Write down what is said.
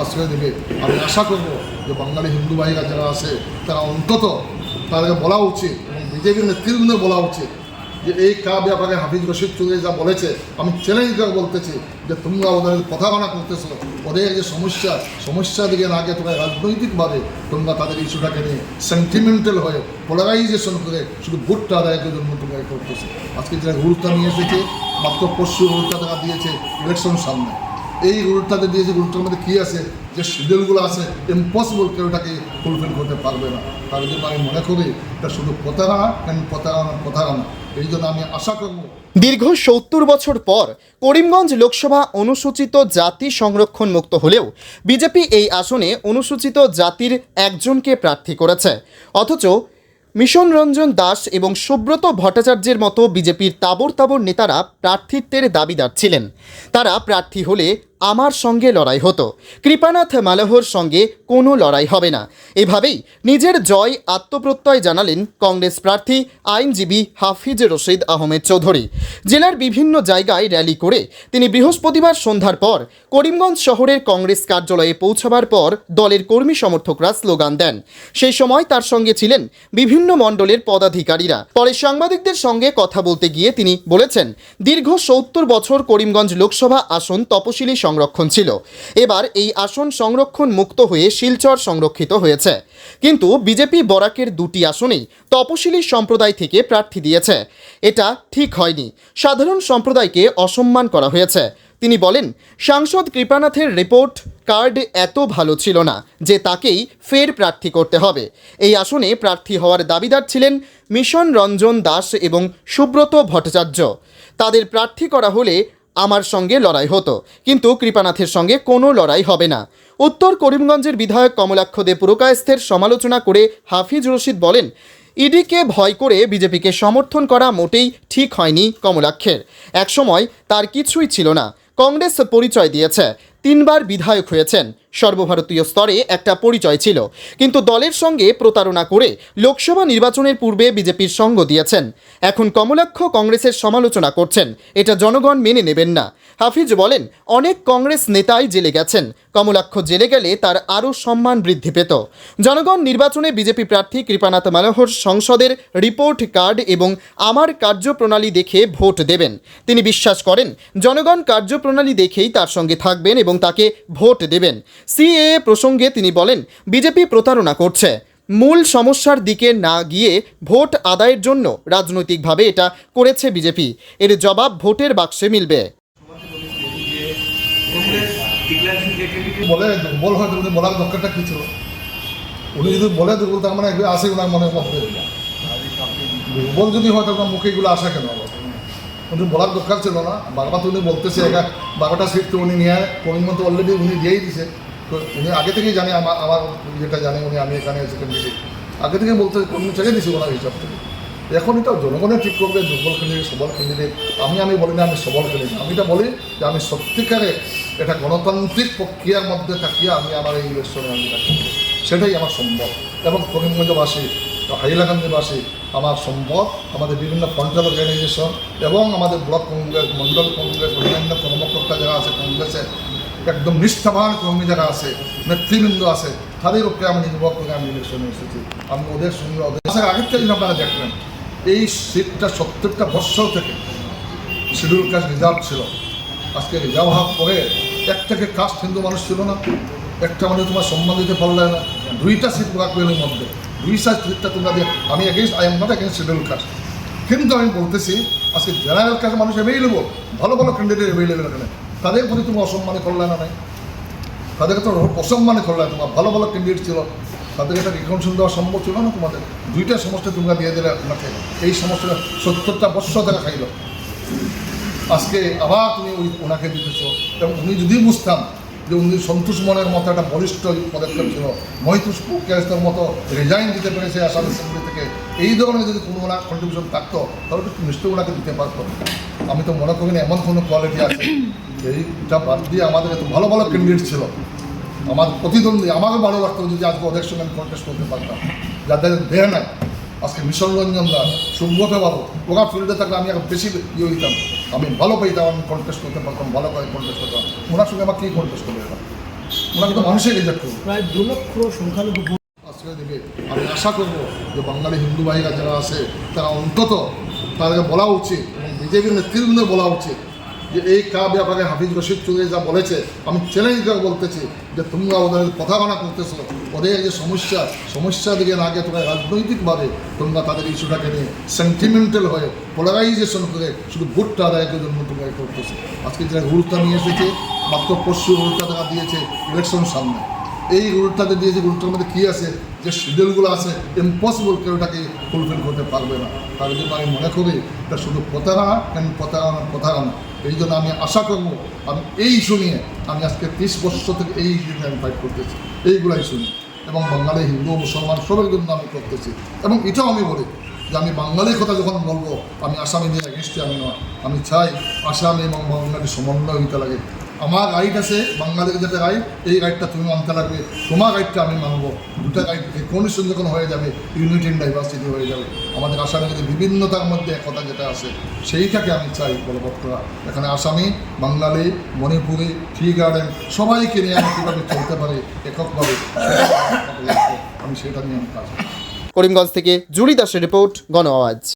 আশ্রয় দেবে। আমি আশা করব যে বাঙালি হিন্দু ভাইরা যারা আছে তারা অন্তত তাদেরকে বলা উচিত এবং বিজেপির নেতৃবৃন্দ বলা উচিত যে এই ব্যাপারে হাফিজ রশিদ চৌধুরী যা বলেছে, আমি চ্যালেঞ্জ করে বলতেছি যে তোমরা ওদের প্রতারণা করতেছো। ওদের যে সমস্যা দিকে না গিয়ে তোমরা রাজনৈতিকভাবে তোমরা তাদের ইস্যুটাকে নিয়ে সেন্টিমেন্টাল হয়ে পোলারাইজেশন করে শুধু ভোটটা আদায়ের জন্য তোমরা করতেছো। আজকে যে রুলটা নিয়ে এসেছে, মাত্র পরশু রুলটা তারা দিয়েছে ইলেকশন সামনে। এই রুলটাতে দিয়েছে, রুলটার মধ্যে কী আছে, যে শিডিউলগুলো আছে ইম্পসিবল, কেউ এটাকে ফুলফিল করতে পারবে না। তার জন্য আমি মনে করি এটা শুধু প্রতারণা। এই জন্য আমি আশা করব। দীর্ঘ ৭০ বছর পর করিমগঞ্জ লোকসভা অনুসূচিত জাতি সংরক্ষণ মুক্ত হলেও বিজেপি এই আসনে অনুসূচিত জাতির একজনকে প্রার্থী করেছে। অথচ মিশন রঞ্জন দাস এবং সুব্রত ভট্টাচার্যের মতো বিজেপির তাবর নেতারা প্রার্থিত্বের দাবিদার ছিলেন। তারা প্রার্থী হলে আমার সঙ্গে লড়াই হতো, কৃপানাথ মালহর সঙ্গে কোনো লড়াই হবে না। এভাবেই নিজের জয় আত্মপ্রত্যয় জানালেন কংগ্রেস প্রার্থী আইনজীবী হাফিজ রশিদ আহমেদ চৌধুরী। জেলার বিভিন্ন জায়গায় র্যালি করে তিনি বৃহস্পতিবার সন্ধ্যার পর করিমগঞ্জ শহরের কংগ্রেস কার্যালয়ে পৌঁছাবার পর দলের কর্মী সমর্থকরা স্লোগান দেন। সেই সময় তার সঙ্গে ছিলেন বিভিন্ন মণ্ডলের পদাধিকারীরা। পরে সাংবাদিকদের সঙ্গে কথা বলতে গিয়ে তিনি বলেছেন, দীর্ঘ ৭০ বছর করিমগঞ্জ লোকসভা আসন তপশিলি সংরক্ষণ ছিল। এবার এই আসন সংরক্ষণ মুক্ত হয়ে শিলচর সংরক্ষিত হয়েছে, কিন্তু বিজেপি বরাকের দুটি আসনেই তপশিলি সম্প্রদায় থেকে প্রার্থী দিয়েছে। এটা ঠিক হয়নি, সাধারণ সম্প্রদায়কে অসম্মান করা হয়েছে। তিনি বলেন, সাংসদ কৃপানাথের রিপোর্ট কার্ড এত ভালো ছিল না যে তাকেই ফের প্রার্থী করতে হবে। এই আসনে প্রার্থী হওয়ার দাবিদার ছিলেন মিশন রঞ্জন দাস এবং সুব্রত ভট্টাচার্য। তাদের প্রার্থী করা হলে আমার সঙ্গে লড়াই হতো, কিন্তু কৃপানাথের সঙ্গে কোনো লড়াই হবে না। উত্তর করিমগঞ্জের বিধায়ক কমলাক্ষ দে পুরকায়স্থের সমালোচনা করে হাফিজ রশিদ বলেন, ইডিকে ভয় করে বিজেপিকে সমর্থন করা মোটেই ঠিক হয়নি কমলাক্ষের। একসময় তার কিছুই ছিল না, কংগ্রেস পরিচয় দিয়েছে, 3 বার বিধায়ক হয়েছেন, সর্বভারতীয় স্তরে একটা পরিচয় ছিল, কিন্তু দলের সঙ্গে প্রতারণা করে লোকসভা নির্বাচনের পূর্বে বিজেপির সঙ্গ দিয়েছেন। এখন কমলাক্ষ কংগ্রেসের সমালোচনা করছেন, এটা জনগণ মেনে নেবেন না। হাফিজ বলেন, অনেক কংগ্রেস নেতাই জেলে গেছেন, কমলাক্ষ জেলে গেলে তার আরও সম্মান বৃদ্ধি পেত। জনগণ নির্বাচনে বিজেপি প্রার্থী কৃপানাথ মালহর সংসদের রিপোর্ট কার্ড এবং আমার কার্যপ্রণালী দেখে ভোট দেবেন। তিনি বিশ্বাস করেন জনগণ কার্যপ্রণালী দেখেই তার সঙ্গে থাকবেন এবং তাকে ভোট দেবেন। সিএএ প্রসঙ্গে তিনি বলেন, বিজেপি প্রতারণা করছে, মূল সমস্যার দিকে না গিয়ে ভোট আদায়ের জন্য রাজনৈতিকভাবে এটা করেছে বিজেপি। এর জবাব ভোটের বাক্সে মিলবে। বলে দুর্বল হয়, উনি বলার দরকারটা কি ছিল? উনি যদি বলে দুর্বল, তার মানে আসে ওনার মনের মধ্যে। দুর্বল যদি হয় তখন মুখে এগুলো আসা কেন? উনি বলার দরকার ছিল না। বারবার তো উনি বলতেছে, 12টা সিট তো উনি নিয়ে করিমগঞ্জ তো অলরেডি উনি দিয়েই দিছে। তো উনি আগে থেকেই জানে, আমার যেটা জানে উনি, আমি এখানে সেকেন্ডারি আগে থেকে বলতে কর্মী ছেড়ে দিছি ওনার হিসাব থেকে। এখন এটা জনগণের ঠিক করবে, দুর্বল ক্যান্ডিডেট সবল ক্যান্ডিডেট। আমি বলি না আমি সবল ক্যান্ডিডেট, আমি এটা বলি যে আমি সত্যিকারে এটা গণতান্ত্রিক প্রক্রিয়ার মধ্যে থাকিয়ে আমি আমার এই ইলেকশনে আমি রাখি, সেটাই আমার সম্ভব। এবং করিমগঞ্জবাসী, হাইলাকান্দিবাসী আমার সম্পদ, আমাদের বিভিন্ন পঞ্চায়েত অর্গানাইজেশন এবং আমাদের ব্লক কংগ্রেস, মণ্ডল কংগ্রেস, অন্যান্য কর্মকর্তা যারা আছে কংগ্রেসের, একদম নিষ্ঠাবান কর্মী যারা আছে, নেতৃবৃন্দ আছে, তাদের উপরে আমি নির্ভর করে আমি ইলেকশনে এসেছি। আমি ওদের সঙ্গে আগের থেকে আপনারা দেখলেন এই সিটটা 70টা বৎসর থেকে শিডিউল কাস্ট রিজার্ভ ছিল। আজকে রিজার্ভ হওয়ার পরে একটাকে কাস্ট হিন্দু মানুষ ছিল না, একটা মানুষ তোমার সম্মান দিতে পারলে না। 2টা সিট ব্লক পেলের মধ্যে 2টা সিটটা তোমরা দিয়ে, আমি against, I am not against schedule caste, কিন্তু আমি বলতেছি আজকে জেনারেল কাস্ট মানুষ অ্যাভেলেবল, ভালো ভালো ক্যান্ডিডেট অ্যাভেলেবল এখানে, তাদের প্রতি তুমি অসম্মানে করলে না? নাই, তাদেরকে তো অসম্মানে করলে। তোমার ভালো ভালো ক্যান্ডিডেট ছিল, তাদেরকে একটা রিকনসিল দেওয়া সম্ভব ছিল না? তোমাদের 2টা সমস্যা তোমরা দিয়ে দিলে আপনাকে, এই সমস্যাটা 70টা বৎসর টাকা খাইল। আজকে আবার তুমি ওনাকে দিতেছ। এবং উনি যদি বুঝতাম যে উনি সন্তোষ মনের মতো একটা বলিষ্ঠ পদক্ষেপ ছিল, মহিতুষ পুকের মতো রিজাইন দিতে পেরেছে আসাম অ্যাসেম্বলি থেকে, এই ধরনের যদি কোনো ওনার কন্ট্রিবিউশন থাকতো তাহলে তো নিশ্চয়ই ওনাকে দিতে পারতো। আমি তো মনে করি না এমন কোনো কোয়ালিটি আছে। এইটা বাদ দিয়ে আমাদের এত ভালো ভালো ক্যান্ডিডেট ছিল, আমার প্রতিদ্বন্দ্বী, আমাকে ভালো লাগতো যদি আজকে ওদের সঙ্গে আমি কন্টেস্ট করতে পারতাম। যাদের দেহ নাই, আজকে মিশন রঞ্জন দাস, সুব্রত বাবু, ওরা ফিল্ডে থাকলে আমি আরো বেশি ইয়ে দিতাম, আমি ভালো পাইতাম, আমি কন্টেস্ট করতে পারতাম, ভালো করে কন্টেস্ট করতাম। ওনার সঙ্গে আমার কী কন্টেস্ট করবে? ওনাকে তো মানুষের রিজেক্ট করবে। প্রায় 2 লক্ষ সংখ্যালঘু ভোট আশ্রয় দেবে। আমি আশা করবো যে বাঙালি হিন্দু ভাইরা যারা আছে তারা অন্তত তাদেরকে বলা উচিত এবং বিজেপির নেতৃবৃন্দ বলা উচিত যে এই ব্যাপারে হাফিজ রশিদ চৌধুরী যা বলেছে, আমি চ্যালেঞ্জ করে বলতেছি যে তোমরা ওদের কথাবার্তা করতেছো, ওদের যে সমস্যা দিকে না গিয়ে তোমরা রাজনৈতিকভাবে তোমরা তাদের ইস্যুটাকে নিয়ে সেন্টিমেন্টাল হয়ে পোলারাইজেশন করে শুধু ভোটটা আদায়ের জন্য তোমরা করতেছো। আজকে যে রুলটা নিয়ে এসেছে, মাত্র পরশু রুলটা তারা দিয়েছে ইলেকশন সামনে। এই রুলটাতে দিয়েছে, রুলটার মধ্যে কী আছে, যে শিডিউলগুলো আছে ইম্পসিবল কেউ এটাকে ফুলফিল করতে পারবে না। তার জন্য আমি মনে করি এটা শুধু প্রতারণা। এই জন্য আমি আশা করবো, আমি এই ইস্যু নিয়ে আমি আজকে 30 বছর থেকে এই ইস্যু নিয়ে আমি ফাইট করতেছি, এইগুলো ইস্যু নিয়ে, এবং বাঙালি হিন্দু মুসলমান সবার জন্য আমি করতেছি। এবং এটাও আমি বলি যে আমি বাঙালির কথা যখন বলবো, আমি আসামিদের এগেনস্টে আমি নয়, আমি চাই আসামি এবং বাঙালি সমন্বয় হইতে লাগে। আমার রাইট আছে, বাঙালির যেটা রাইট, এই রাইটটা তুমি মানতে লাগবে, তোমার রাইটটা আমি মানবো। দুটা রাইট কন্ডিশন যখন হয়ে যাবে, ইউনিটি ইন ডাইভার্সিটি হয়ে যাবে। আমাদের আসামের যে বিভিন্নতার মধ্যে একতা যেটা আছে, সেইটাকে আমি চাই বলবৎ করা। এখানে আসামি, বাঙালি, মণিপুরি, টি গার্ডেন সবাইকে নিয়ে আমি কীভাবে চলতে পারি এককভাবে, আমি সেটা নিয়ে আমি কাজ করি। করিমগঞ্জ থেকে জুলি দাসের রিপোর্ট, গণ আওয়াজ।